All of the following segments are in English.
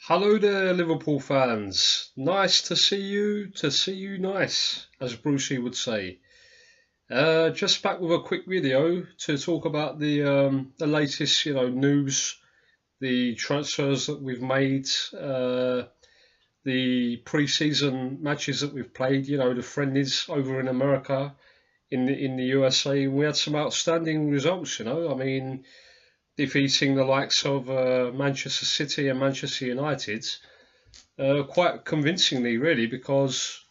Hello there, Liverpool fans. Nice to see you. Nice, as Brucey would say. Just back with a quick video to talk about the latest, news, the transfers that we've made, the pre-season matches that we've played. The friendlies over in America, in the USA. We had some outstanding results. I mean, defeating the likes of Manchester City and Manchester United quite convincingly, really, because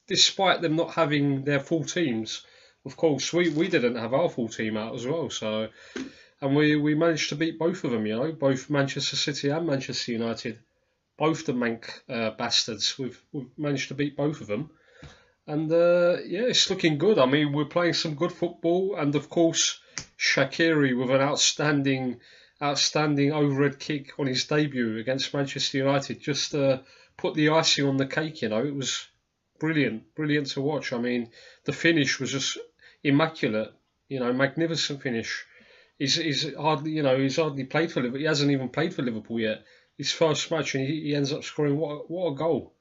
despite them not having their full teams, of course, we didn't have our full team out as well. So, and we managed to beat both of them, both Manchester City and Manchester United, both the Manc bastards. We've managed to beat both of them. And yeah, it's looking good. I mean, we're playing some good football, and of course, Shaqiri with an outstanding overhead kick on his debut against Manchester United just put the icing on the cake. It was brilliant to watch. I mean, the finish was just immaculate. Magnificent finish. He's hardly played for Liverpool. He hasn't even played for Liverpool yet. His first match, and he ends up scoring. What a goal!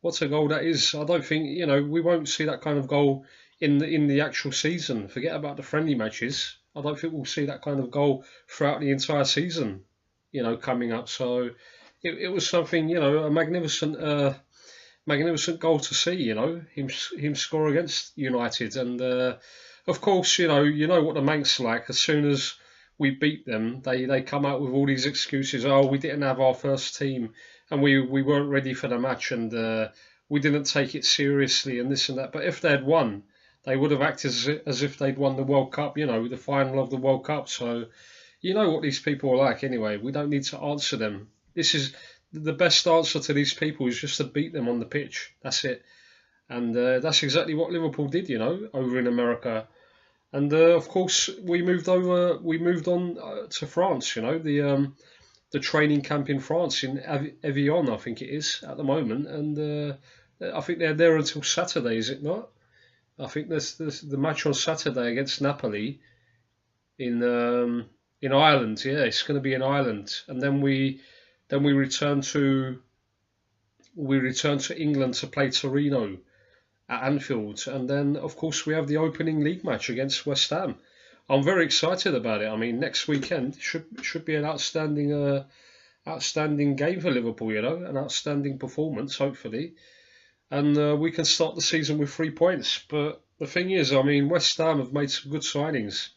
What a goal that is. I don't think, we won't see that kind of goal in the actual season. Forget about the friendly matches. I don't think we'll see that kind of goal throughout the entire season, coming up. So it was something, a magnificent goal to see, him score against United. And of course, you know what the Mancs like. As soon as we beat them, they come out with all these excuses. Oh, we didn't have our first team, and we weren't ready for the match, and we didn't take it seriously, and this and that. But if they'd won, they would have acted as if they'd won the World Cup, the final of the World Cup. So you know what these people are like anyway. We don't need to answer them. This is the best answer to these people, is just to beat them on the pitch. That's it. And that's exactly what Liverpool did, over in America. And of course, we moved on to France. The training camp in France, in Evian, I think it is at the moment, and I think they're there until Saturday, is it not? I think there's the match on Saturday against Napoli in Ireland. Yeah, it's going to be in Ireland, and then we return to England to play Torino at Anfield, and then of course we have the opening league match against West Ham. I'm very excited about it. I mean, next weekend should be an outstanding game for Liverpool. An outstanding performance, hopefully, and we can start the season with 3 points. But the thing is, I mean, West Ham have made some good signings.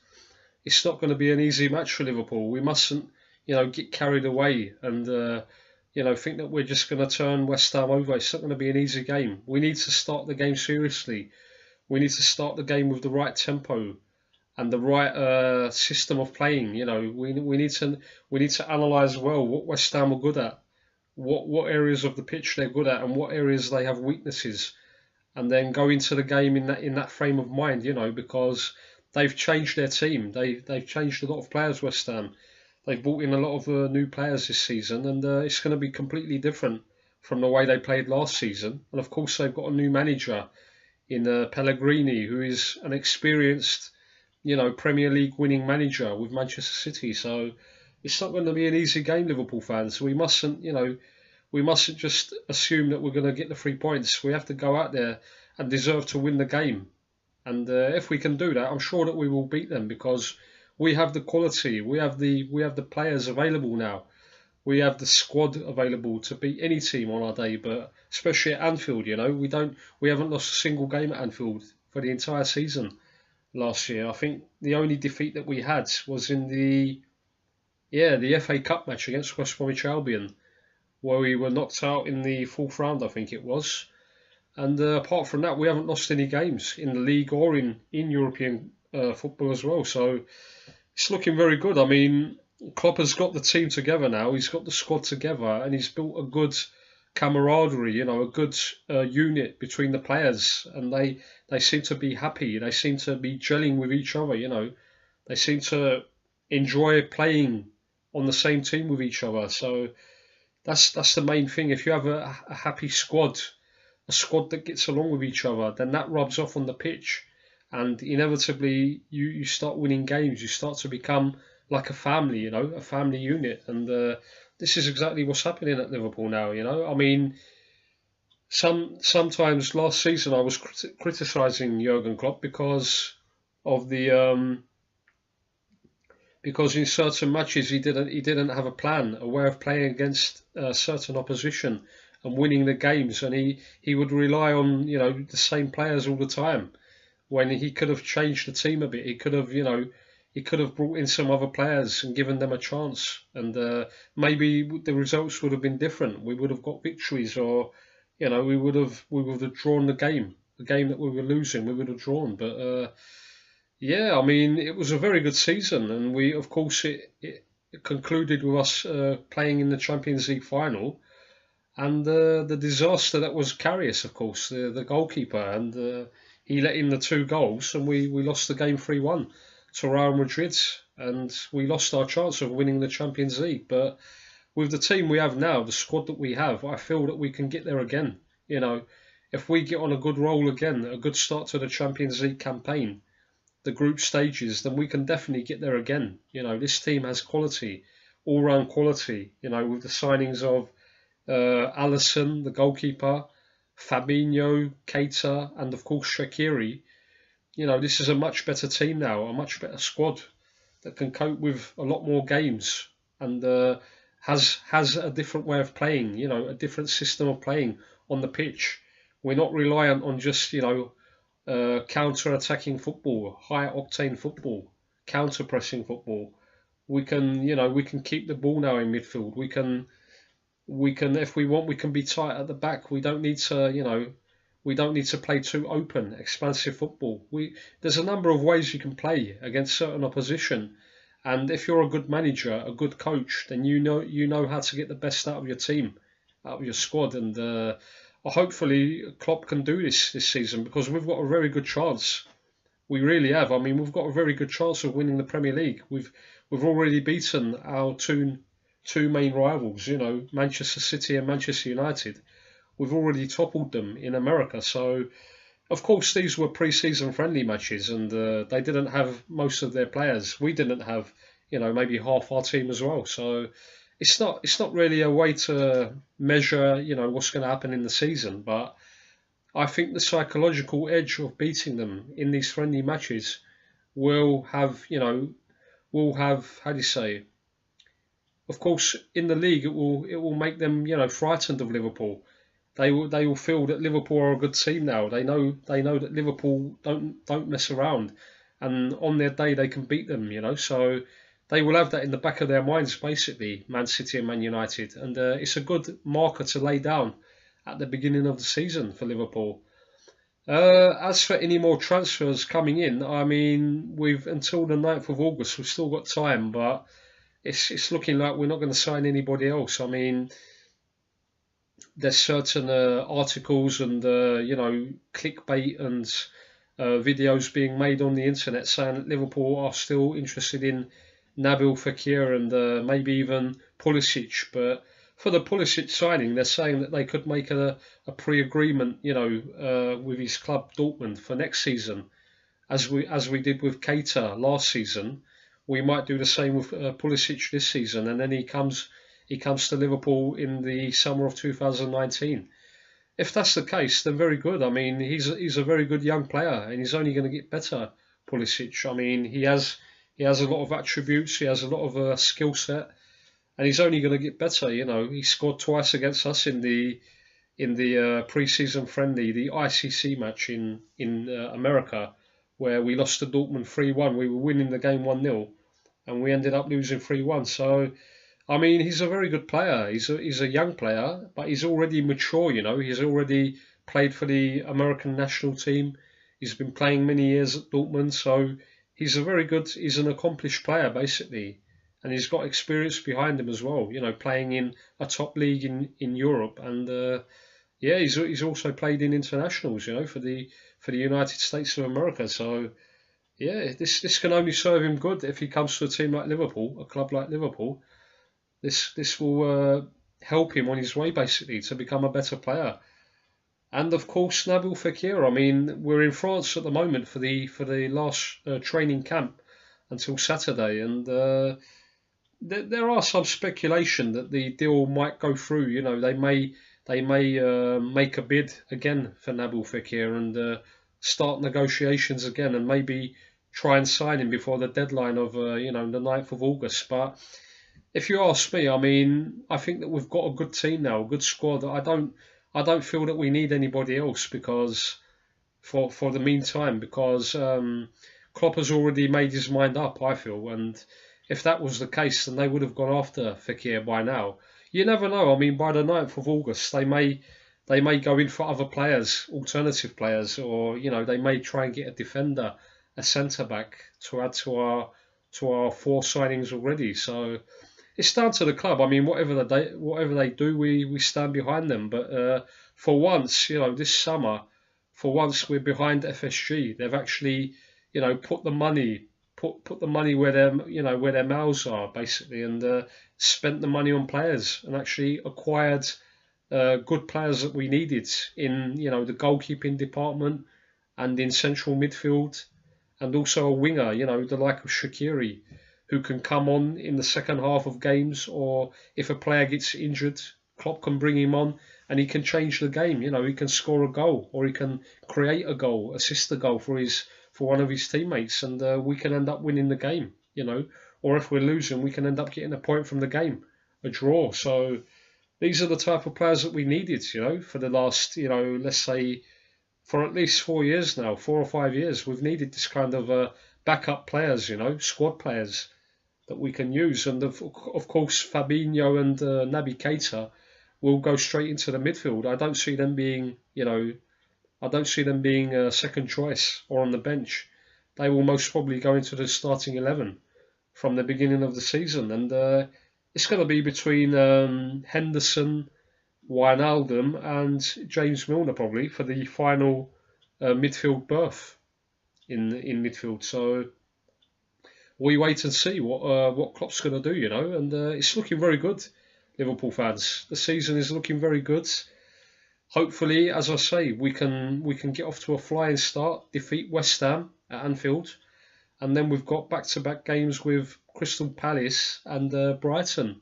It's not going to be an easy match for Liverpool. We mustn't, get carried away and think that we're just going to turn West Ham over. It's not going to be an easy game. We need to start the game seriously. We need to start the game with the right tempo and the right system of playing. We need to analyse well what West Ham are good at, what areas of the pitch they're good at, and what areas they have weaknesses, and then go into the game in that frame of mind. Because they've changed their team. They've changed a lot of players. West Ham. They've brought in a lot of new players this season, and it's going to be completely different from the way they played last season. And of course, they've got a new manager in Pellegrini, who is an experienced, Premier League winning manager with Manchester City. So it's not going to be an easy game, Liverpool fans. We mustn't just assume that we're going to get the 3 points. We have to go out there and deserve to win the game. And if we can do that, I'm sure that we will beat them, because we have the quality, we have the players available now. We have the squad available to beat any team on our day, but especially at Anfield, we haven't lost a single game at Anfield for the entire season last year. I think the only defeat that we had was in the FA Cup match against West Bromwich Albion, where we were knocked out in the fourth round, I think it was. And apart from that, we haven't lost any games in the league or in European football as well. So it's looking very good. I mean, Klopp has got the team together now. He's got the squad together, and he's built a good camaraderie, a good unit between the players, and they seem to be happy. They seem to be gelling with each other. They seem to enjoy playing on the same team with each other. So that's the main thing. If you have a happy squad, a squad that gets along with each other, then that rubs off on the pitch, and inevitably you start winning games. You start to become like a family, a family unit. And this is exactly what's happening at Liverpool now. I mean, sometimes last season I was criticising Jurgen Klopp of the because in certain matches he didn't have a plan, a way of playing against certain opposition and winning the games, and he would rely on the same players all the time when he could have changed the team a bit. He could have brought in some other players and given them a chance, and maybe the results would have been different. We would have got victories, or we would have drawn the game that we were losing. We would have drawn, but. Yeah, I mean, it was a very good season, and of course, it concluded with us playing in the Champions League final, and the disaster that was Karius, of course, the goalkeeper, and he let in the two goals, and we lost the game 3-1 to Real Madrid, and we lost our chance of winning the Champions League. But with the team we have now, the squad that we have, I feel that we can get there again. If we get on a good roll again, a good start to the Champions League campaign, the group stages, then we can definitely get there again. This team has quality, all-round quality. With the signings of Alisson, the goalkeeper, Fabinho, Keita, and of course Shaqiri. This is a much better team now, a much better squad that can cope with a lot more games, and has a different way of playing. A different system of playing on the pitch. We're not reliant on just counter-attacking football, high-octane football, counter-pressing football. We can keep the ball now in midfield. We can, if we want, we can be tight at the back. We don't need to play too open, expansive football. There's a number of ways you can play against certain opposition, and if you're a good manager, a good coach, then you know how to get the best out of your team, out of your squad, and hopefully Klopp can do this season, because we've got a very good chance. We really have. I mean, we've got a very good chance of winning the Premier League. We've already beaten our two main rivals, Manchester City and Manchester United. We've already toppled them in America. So, of course, these were pre-season friendly matches, and they didn't have most of their players. We didn't have, maybe half our team as well. So it's not really a way to measure, what's going to happen in the season. But I think the psychological edge of beating them in these friendly matches will have, how do you say? Of course, in the league, it will make them, frightened of Liverpool. They will feel that Liverpool are a good team now. They know that Liverpool don't mess around, and on their day they can beat them. So they will have that in the back of their minds, basically, Man City and Man United, and it's a good marker to lay down at the beginning of the season for Liverpool. As for any more transfers coming in, I mean, we've until the 9th of August, we've still got time, but it's looking like we're not going to sign anybody else. I mean, there's certain articles and clickbait and videos being made on the internet saying that Liverpool are still interested in Nabil Fekir and maybe even Pulisic. But for the Pulisic signing, they're saying that they could make a pre-agreement, with his club Dortmund for next season, as we did with Keita last season. We might do the same with Pulisic this season, and then he comes to Liverpool in the summer of 2019. If that's the case, then very good. I mean, he's a very good young player, and he's only going to get better. Pulisic. I mean, he has a lot of attributes. He has a lot of skill set, and he's only going to get better. He scored twice against us in the pre-season friendly, the ICC match in America, where we lost to Dortmund 3-1. We were winning the game 1-0, and we ended up losing 3-1. So, I mean, he's a very good player. He's a young player, but he's already mature. He's already played for the American national team. He's been playing many years at Dortmund, so he's an accomplished player basically, and he's got experience behind him as well. Playing in a top league in Europe, and he's also played in internationals. For the United States of America. So yeah, this can only serve him good if he comes to a team like Liverpool, a club like Liverpool. This will help him on his way basically to become a better player. And of course, Nabil Fekir. I mean, we're in France at the moment for the last training camp until Saturday, and there are some speculation that the deal might go through. You know, they may make a bid again for Nabil Fekir and start negotiations again, and maybe try and sign him before the deadline of the 9th of August. But if you ask me, I mean, I think that we've got a good team now, a good squad. I don't feel that we need anybody else because for the meantime, because Klopp has already made his mind up, I feel, and if that was the case, then they would have gone after Fekir by now. You never know. I mean, by the 9th of August, they may go in for other players, alternative players, or they may try and get a defender, a centre back to add to our four signings already. So it's down to the club. I mean, whatever they do, we stand behind them. But for once, this summer, for once we're behind FSG. They've actually, put the money where their mouths are basically, and spent the money on players and actually acquired good players that we needed in the goalkeeping department and in central midfield, and also a winger, the like of Shaqiri, who can come on in the second half of games, or if a player gets injured, Klopp can bring him on and he can change the game. He can score a goal, or he can create a goal, assist a goal for one of his teammates, and we can end up winning the game. Or if we're losing, we can end up getting a point from the game, a draw. So these are the type of players that we needed, for the last, let's say, for at least 4 years now, 4 or 5 years. We've needed this kind of backup players, squad players that we can use. And of course, Fabinho and Naby Keita will go straight into the midfield. I don't see them being a second choice or on the bench. They will most probably go into the starting 11 from the beginning of the season. And it's going to be between Henderson, Wijnaldum and James Milner probably for the final midfield berth in midfield. So we wait and see what Klopp's going to do, and it's looking very good, Liverpool fans. The season is looking very good. Hopefully, as I say, we can get off to a flying start, defeat West Ham at Anfield, and then we've got back-to-back games with Crystal Palace and Brighton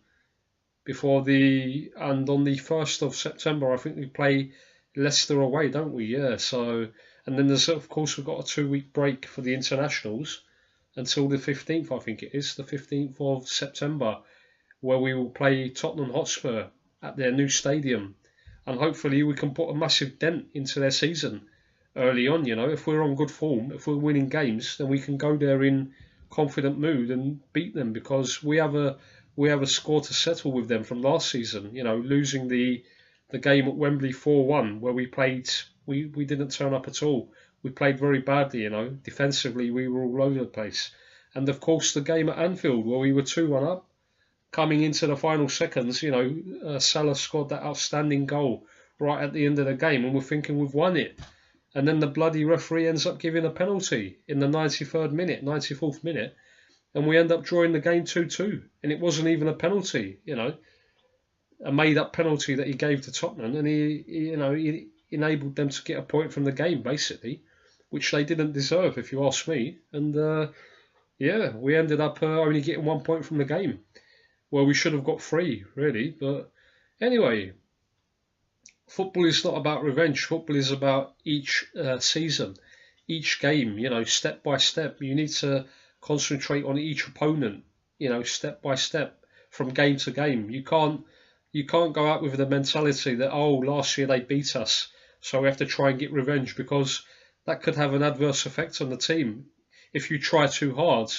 and on the 1st of September, I think we play Leicester away, don't we? Yeah. So, and then of course we've got a 2-week break for the internationals until the 15th, I think it is, the 15th of September, where we will play Tottenham Hotspur at their new stadium. And hopefully we can put a massive dent into their season early on. If we're on good form, if we're winning games, then we can go there in confident mood and beat them, because we have a score to settle with them from last season. Losing the game at Wembley 4-1, where we didn't turn up at all. We played very badly. Defensively we were all over the place. And of course the game at Anfield, where we were 2-1 up. Coming into the final seconds, Salah scored that outstanding goal right at the end of the game, and we're thinking we've won it. And then the bloody referee ends up giving a penalty in the 93rd minute, 94th minute, and we end up drawing the game 2-2. And it wasn't even a penalty, a made-up penalty that he gave to Tottenham, and he enabled them to get a point from the game, basically, which they didn't deserve, if you ask me. And we ended up only getting 1 point from the game. Well, we should have got 3, really. But anyway, football is not about revenge. Football is about each season, each game, step by step. You need to concentrate on each opponent, step by step from game to game. You can't go out with the mentality that, last year they beat us, so we have to try and get revenge, because that could have an adverse effect on the team. If you try too hard,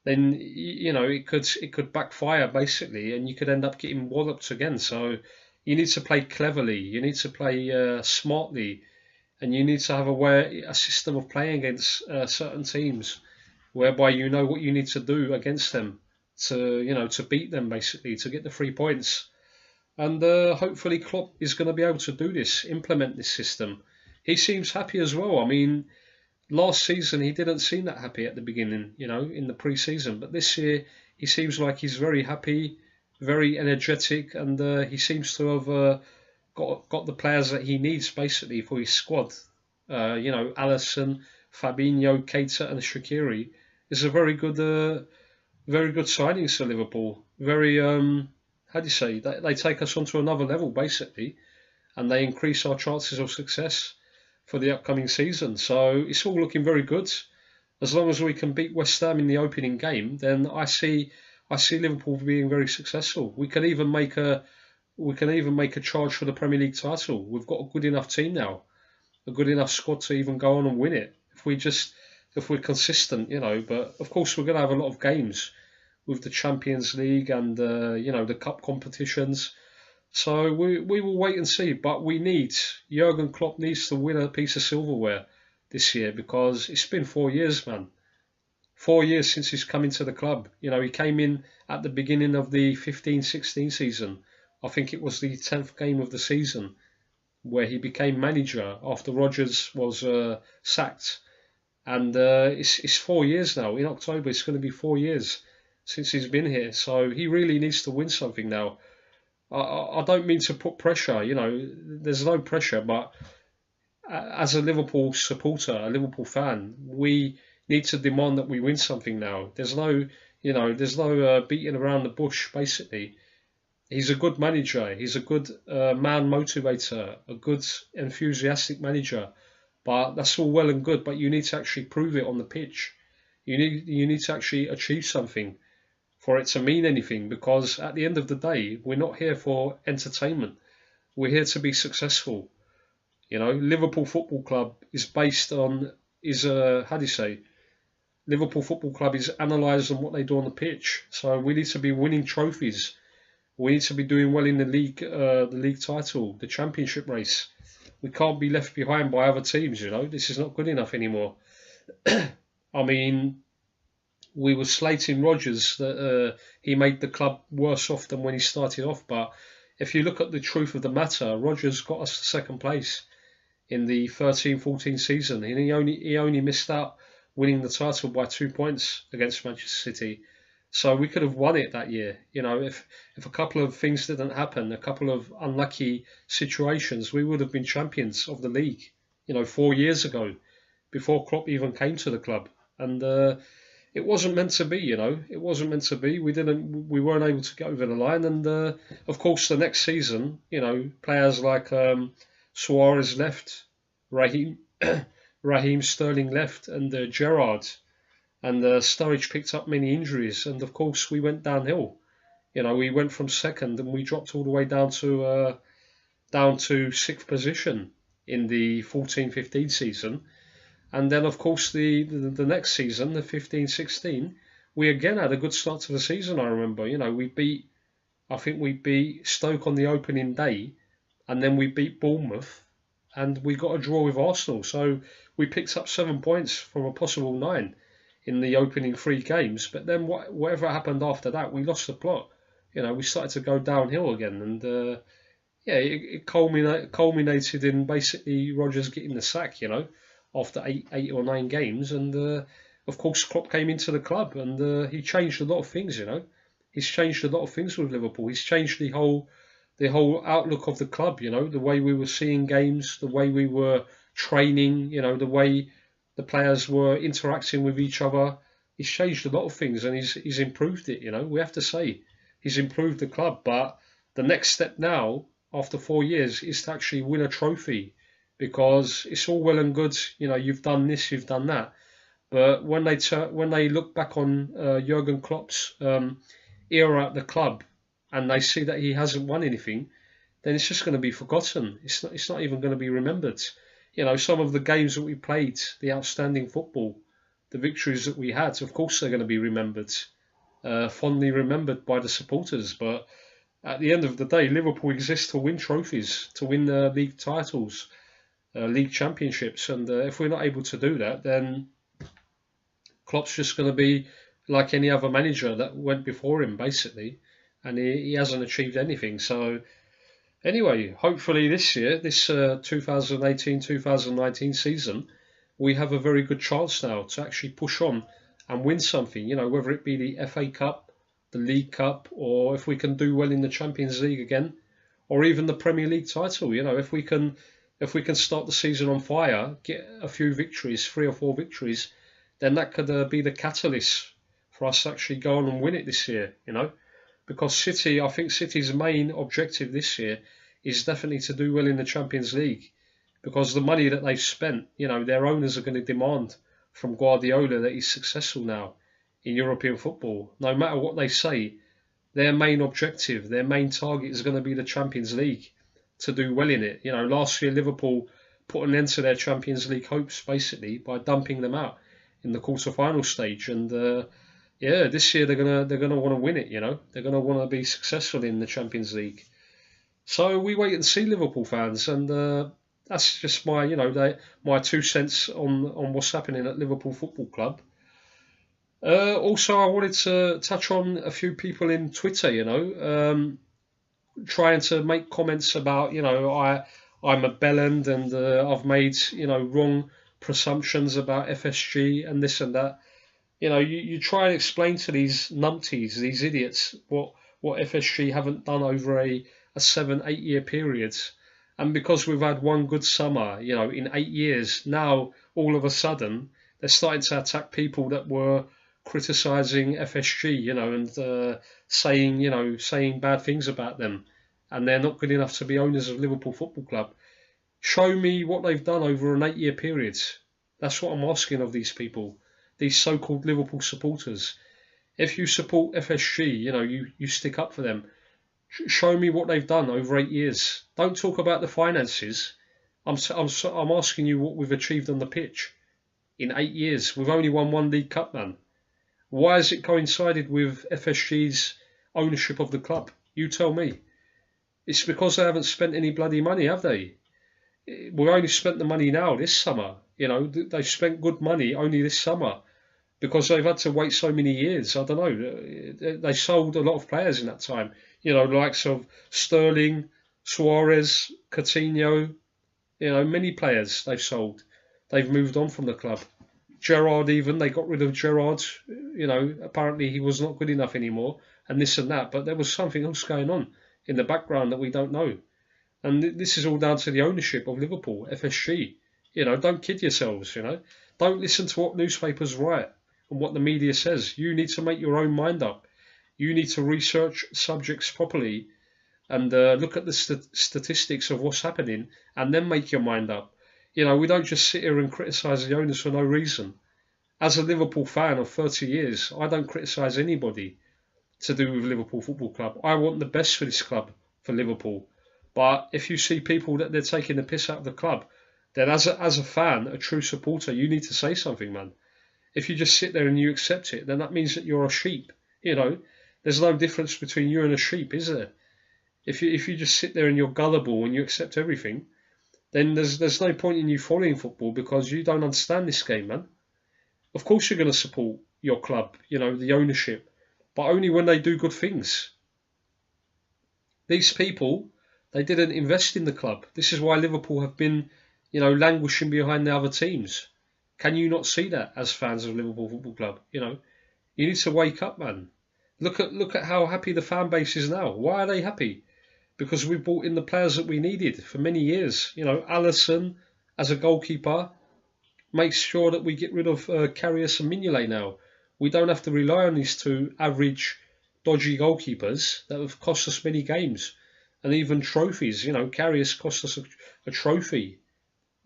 then it could backfire basically, and you could end up getting walloped again. So you need to play cleverly, you need to play smartly, and you need to have a system of playing against certain teams, whereby you know what you need to do against them to beat them, basically, to get the 3 points. And hopefully Klopp is going to be able to do this, implement this system. He seems happy as well. I mean, last season he didn't seem that happy at the beginning, in the pre-season, but this year he seems like he's very happy, very energetic, and he seems to have got the players that he needs basically for his squad. Alisson, Fabinho, Keita and Shaqiri. is a very good signings for Liverpool. Very how do you say? They take us onto another level basically, and they increase our chances of success for the upcoming season. So it's all looking very good. As long as we can beat West Ham in the opening game, then I see Liverpool being very successful. We can even make a charge for the Premier League title. We've got a good enough team now, a good enough squad to even go on and win it. If we're consistent, you know. But of course, we're going to have a lot of games with the Champions League and the cup competitions. So we will wait and see. But Jurgen Klopp needs to win a piece of silverware this year because it's been 4 years, man. 4 years since he's come into the club. You know, he came in at the beginning of the 15-16 season. I think it was the 10th game of the season where he became manager after Rodgers was sacked. And it's 4 years now. In October, it's going to be 4 years since he's been here. So he really needs to win something now. I don't mean to put pressure, you know, there's no pressure, but as a Liverpool supporter, a Liverpool fan, we need to demand that we win something now. There's no beating around the bush, basically. He's a good manager. He's a good man motivator, a good enthusiastic manager. But that's all well and good, but you need to actually prove it on the pitch. You need to actually achieve something for it to mean anything, because at the end of the day, we're not here for entertainment. We're here to be successful. You know, Liverpool Football Club is based on how do you say? Liverpool Football Club is analysed on what they do on the pitch. So we need to be winning trophies. We need to be doing well in the league title, the championship race. We can't be left behind by other teams. You know, this is not good enough anymore. I mean, we were slating Rodgers that he made the club worse off than when he started off. But if you look at the truth of the matter, Rodgers got us to second place in the 13-14 season, and he only missed out winning the title by 2 points against Manchester City. So we could have won it that year. You know, if a couple of things didn't happen, a couple of unlucky situations, we would have been champions of the league, you know, 4 years ago, before Klopp even came to the club. And it wasn't meant to be, you know. It wasn't meant to be. We weren't able to get over the line. And of course, the next season, you know, players like Suarez left, Raheem Sterling left, and Gerrard. And Sturridge picked up many injuries, and of course we went downhill. You know, we went from second and we dropped all the way down to sixth position in the 14-15 season. And then of course the next season, the 15-16, we again had a good start to the season. I remember, you know, I think we beat Stoke on the opening day, and then we beat Bournemouth, and we got a draw with Arsenal. So we picked up 7 points from a possible 9 in the opening 3 games. But then whatever happened after that, we lost the plot. You know, we started to go downhill again. And it culminated in basically Rodgers getting the sack, you know, after 8 or 9 games. And of course, Klopp came into the club, and he changed a lot of things, you know. He's changed a lot of things with Liverpool. He's changed the whole outlook of the club, you know, the way we were seeing games, the way we were training, you know, the way the players were interacting with each other. He's changed a lot of things, and he's improved it, you know. We have to say he's improved the club. But the next step now, after 4 years, is to actually win a trophy, because it's all well and good, you know, you've done this, you've done that. But when they look back on Jurgen Klopp's era at the club, and they see that he hasn't won anything, then it's just going to be forgotten. It's not even going to be remembered. You know, some of the games that we played, the outstanding football, the victories that we had, of course they're going to be remembered, fondly remembered by the supporters. But at the end of the day, Liverpool exists to win trophies, to win league titles, league championships. And if we're not able to do that, then Klopp's just going to be like any other manager that went before him, basically. And he hasn't achieved anything. So anyway, hopefully this year, this 2018-2019 season, we have a very good chance now to actually push on and win something, you know, whether it be the FA Cup, the League Cup, or if we can do well in the Champions League again, or even the Premier League title. You know, if we can start the season on fire, get a few victories, 3 or 4 victories, then that could be the catalyst for us to actually go on and win it this year, because City, I think City's main objective this year is definitely to do well in the Champions League, because the money that they've spent, their owners are going to demand from Guardiola that he's successful now in European football. No matter what they say, their main objective, their main target is going to be the Champions League, to do well in it. Last year Liverpool put an end to their Champions League hopes basically by dumping them out in the quarter-final stage, and this year they're gonna want to win it. They're gonna want to be successful in the Champions League. So we wait and see, Liverpool fans, and that's just my my 2 cents on what's happening at Liverpool Football Club. Also, I wanted to touch on a few people in Twitter, trying to make comments about, I'm a bellend, and I've made, wrong presumptions about FSG and this and that. You try and explain to these numpties, these idiots, what FSG haven't done over a 7-8 year period. And because we've had one good summer, in 8 years, now all of a sudden they're starting to attack people that were criticising FSG, and saying bad things about them, and they're not good enough to be owners of Liverpool Football Club. Show me what they've done over an 8 year period. That's what I'm asking of these people, these so-called Liverpool supporters. If you support FSG, you stick up for them. Show me what they've done over 8 years. Don't talk about the finances. I'm asking you what we've achieved on the pitch in 8 years. We've only won one League Cup, man. Why has it coincided with FSG's ownership of the club? You tell me. It's because they haven't spent any bloody money, have they? We've only spent the money now this summer. They've spent good money only this summer because they've had to wait so many years. I don't know. They sold a lot of players in that time. The likes of Sterling, Suarez, Coutinho. Many players they've sold. They've moved on from the club. Gerrard even, they got rid of Gerrard. Apparently he was not good enough anymore, and this and that. But there was something else going on in the background that we don't know. And this is all down to the ownership of Liverpool, FSG. Don't kid yourselves, Don't listen to what newspapers write and what the media says. You need to make your own mind up. You need to research subjects properly and look at the statistics of what's happening and then make your mind up. We don't just sit here and criticise the owners for no reason. As a Liverpool fan of 30 years, I don't criticise anybody to do with Liverpool Football Club. I want the best for this club, for Liverpool. But if you see people that they're taking the piss out of the club, then as a fan, a true supporter, you need to say something, man. If you just sit there and you accept it, then that means that you're a sheep. There's no difference between you and a sheep, is there? If you just sit there and you're gullible and you accept everything, then there's no point in you following football because you don't understand this game, man. Of course you're going to support your club, the ownership, but only when they do good things. These people, they didn't invest in the club. This is why Liverpool have been, languishing behind the other teams. Can you not see that as fans of Liverpool Football Club? You need to wake up, man. Look at how happy the fan base is now. Why are they happy? Because we brought in the players that we needed for many years. Alisson as a goalkeeper makes sure that we get rid of Karius and Mignolet now. We don't have to rely on these two average, dodgy goalkeepers that have cost us many games and even trophies. Karius cost us a trophy,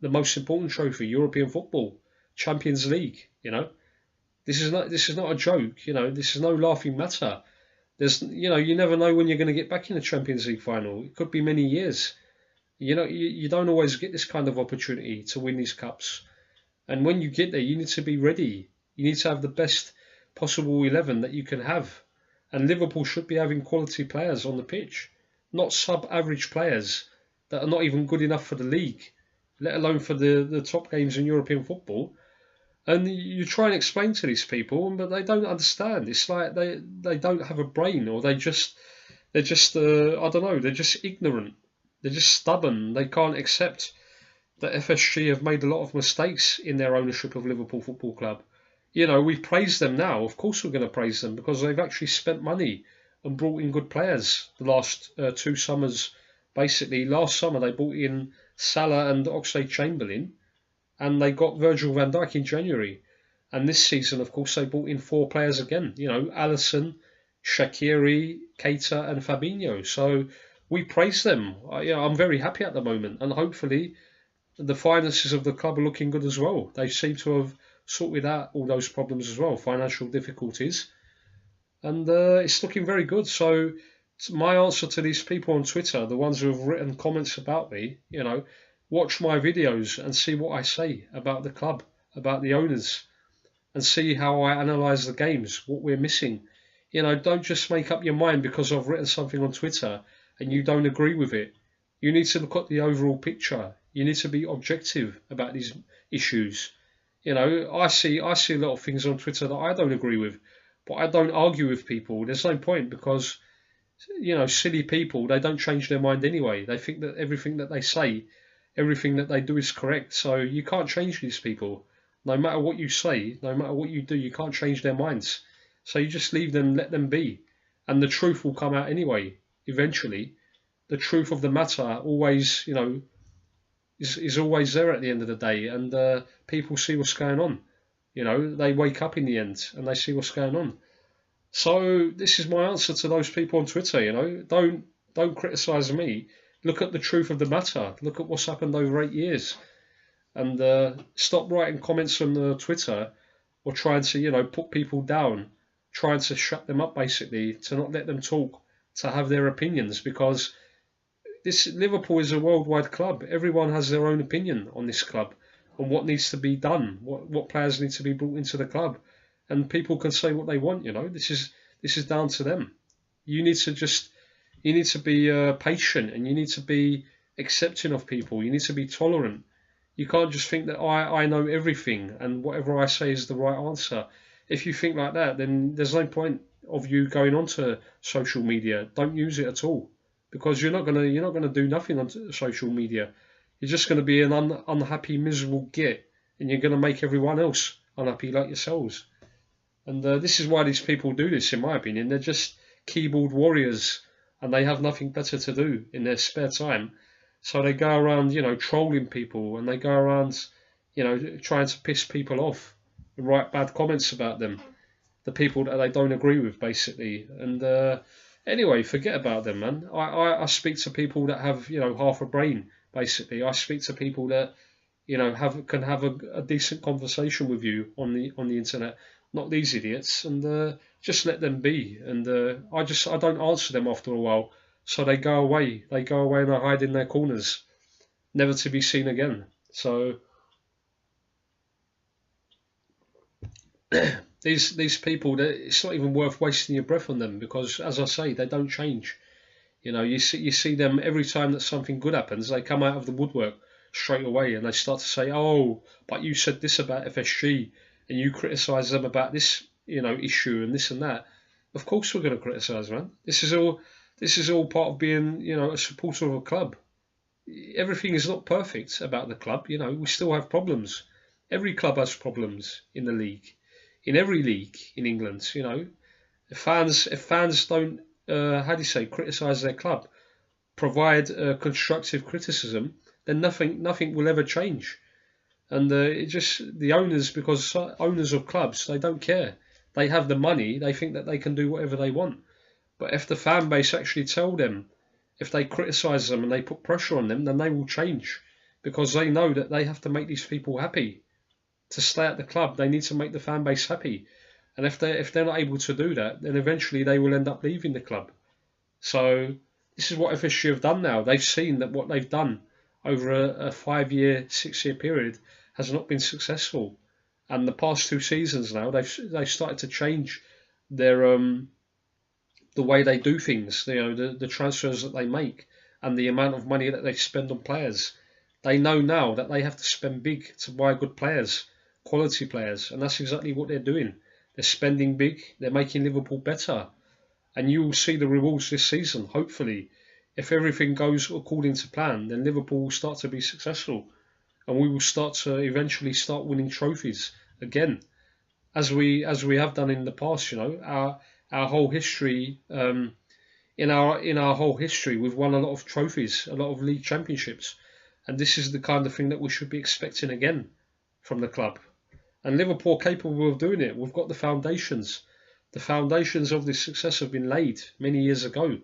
the most important trophy, European football, Champions League. This is not a joke. This is no laughing matter. You never know when you're going to get back in the Champions League final. It could be many years. You don't always get this kind of opportunity to win these cups. And when you get there, you need to be ready. You need to have the best possible 11 that you can have. And Liverpool should be having quality players on the pitch, not sub-average players that are not even good enough for the league, let alone for the top games in European football. And you try and explain to these people, but they don't understand. It's like they don't have a brain, or they're just I don't know, they're just ignorant. They're just stubborn. They can't accept that FSG have made a lot of mistakes in their ownership of Liverpool Football Club. We've praised them now. Of course we're going to praise them because they've actually spent money and brought in good players the last 2 summers. Basically, last summer they brought in Salah and Oxlade-Chamberlain, and they got Virgil van Dijk in January. And this season, of course, they brought in 4 players again. You know, Alisson, Shaqiri, Keita, and Fabinho. So we praise them. I'm very happy at the moment, and hopefully the finances of the club are looking good as well. They seem to have sorted out all those problems as well, financial difficulties, and it's looking very good. So my answer to these people on Twitter, the ones who have written comments about me, watch my videos and see what I say about the club, about the owners, and see how I analyse the games, what we're missing. Don't just make up your mind because I've written something on Twitter and you don't agree with it. You need to look at the overall picture. You need to be objective about these issues. I see a lot of things on Twitter that I don't agree with, but I don't argue with people. There's no point because, silly people, they don't change their mind anyway. They think that everything that they say, everything that they do is correct. So you can't change these people. No matter what you say, no matter what you do, you can't change their minds. So you just leave them, let them be. And the truth will come out anyway, eventually. The truth of the matter always, is always there at the end of the day. And people see what's going on. They wake up in the end and they see what's going on. So this is my answer to those people on Twitter, Don't criticise me. Look at the truth of the matter. Look at what's happened over 8 years. And stop writing comments on Twitter or trying to, put people down, trying to shut them up, basically, to not let them talk, to have their opinions, because this Liverpool is a worldwide club. Everyone has their own opinion on this club, on what needs to be done, what players need to be brought into the club, and people can say what they want. This is down to them. You need to be patient, and you need to be accepting of people. You need to be tolerant. You can't just think that I know everything and whatever I say is the right answer. If you think like that, then there's no point of you going onto social media. Don't use it at all, because you're not gonna do nothing on social media. You're just gonna be an unhappy, miserable git, and you're gonna make everyone else unhappy like yourselves. And this is why these people do this, in my opinion. They're just keyboard warriors, and they have nothing better to do in their spare time. So they go around, trolling people, and they go around, trying to piss people off and write bad comments about them, the people that they don't agree with, basically. And anyway, forget about them, man. I speak to people that have, half a brain, basically. I speak to people that, can have a decent conversation with you on the internet, not these idiots, and just let them be. And I don't answer them after a while. So they go away. They go away and they hide in their corners, never to be seen again. So these people, it's not even worth wasting your breath on them, because, as I say, they don't change. You see them every time that something good happens. They come out of the woodwork straight away and they start to say, "Oh, but you said this about FSG, and you criticise them about this, issue and this and that." Of course, we're going to criticise, man. This is all part of being, a supporter of a club. Everything is not perfect about the club. We still have problems. Every club has problems in the league, in every league in England. If fans don't, criticise their club, provide constructive criticism, then nothing will ever change. And the owners, because owners of clubs, they don't care. They have the money. They think that they can do whatever they want. But if the fan base actually tell them, if they criticise them and they put pressure on them, then they will change, because they know that they have to make these people happy. To stay at the club, they need to make the fan base happy. And if they're not able to do that, then eventually they will end up leaving the club. So this is what FSG have done now. They've seen that what they've done over a 5-year, 6-year period has not been successful. And the past 2 seasons now, they've started to change their the way they do things, the transfers that they make, and the amount of money that they spend on players. They know now that they have to spend big to buy good players, quality players, and that's exactly what they're doing. They're spending big, they're making Liverpool better, and you will see the rewards this season, hopefully. If everything goes according to plan, then Liverpool will start to be successful, and we will start to eventually start winning trophies again, as we have done in the past. Our whole history, in our whole history, we've won a lot of trophies, a lot of league championships, and this is the kind of thing that we should be expecting again from the club. and Liverpool are capable of doing it. We've got the foundations. The foundations of this success have been laid many years ago,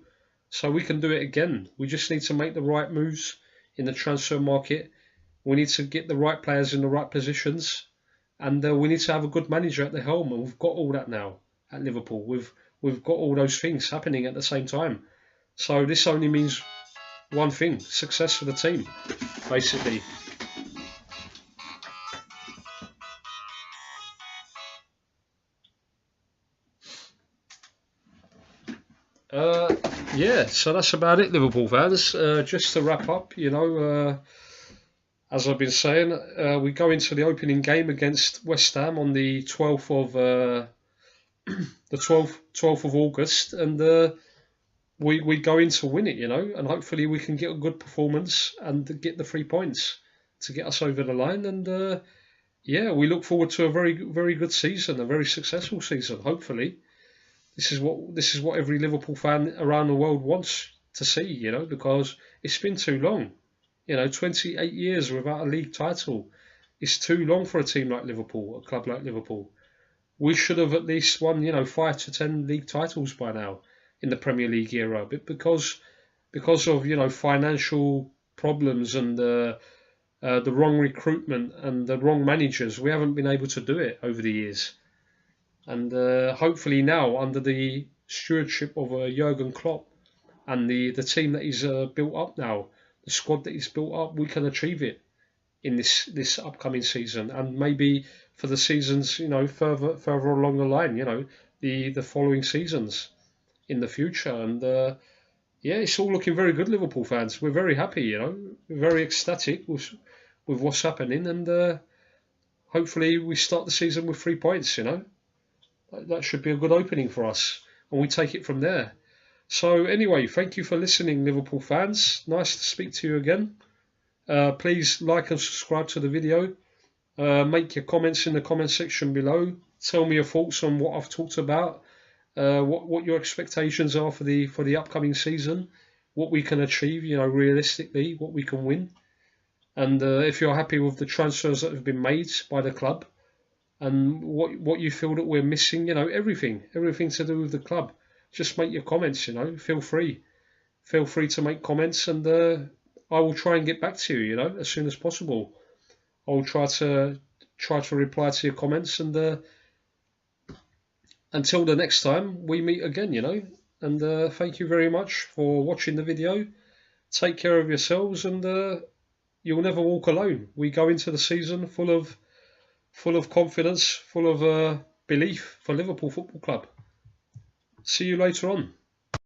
so we can do it again. We just need to make the right moves in the transfer market. We need to get the right players in the right positions, and we need to have a good manager at the helm. And we've got all that now at Liverpool. We've got all those things happening at the same time. So this only means one thing: success for the team, basically. Yeah, so that's about it, Liverpool fans. Just to wrap up, as I've been saying, we go into the opening game against West Ham on the 12th of the 12th of August, and we go in to win it, and hopefully we can get a good performance and get the 3 points to get us over the line. And yeah, we look forward to a very good season, a very successful season. Hopefully, this is what every Liverpool fan around the world wants to see, because it's been too long. 28 years without a league title. It's too long for a team like Liverpool, a club like Liverpool. We should have at least won, 5 to 10 league titles by now in the Premier League era. But because of, financial problems and the wrong recruitment and the wrong managers, we haven't been able to do it over the years. And hopefully now, under the stewardship of Jurgen Klopp and the team that he's built up now, the squad that he's built up, we can achieve it in this upcoming season, and maybe for the seasons, further along the line, the following seasons in the future. And yeah, it's all looking very good, Liverpool fans. We're very happy, we're very ecstatic with what's happening, and hopefully we start the season with 3 points. That should be a good opening for us, and we take it from there. So anyway, thank you for listening, Liverpool fans. Nice to speak to you again. Please like and subscribe to the video. Make your comments in the comment section below. Tell me your thoughts on what I've talked about. What your expectations are for the upcoming season. What we can achieve, realistically, what we can win. And if you're happy with the transfers that have been made by the club, and what you feel that we're missing, everything to do with the club. Just make your comments, feel free to make comments, and I will try and get back to you, as soon as possible. I will try to reply to your comments, and until the next time we meet again, and thank you very much for watching the video. Take care of yourselves, and you'll never walk alone. We go into the season full of confidence, full of belief for Liverpool Football Club. See you later on.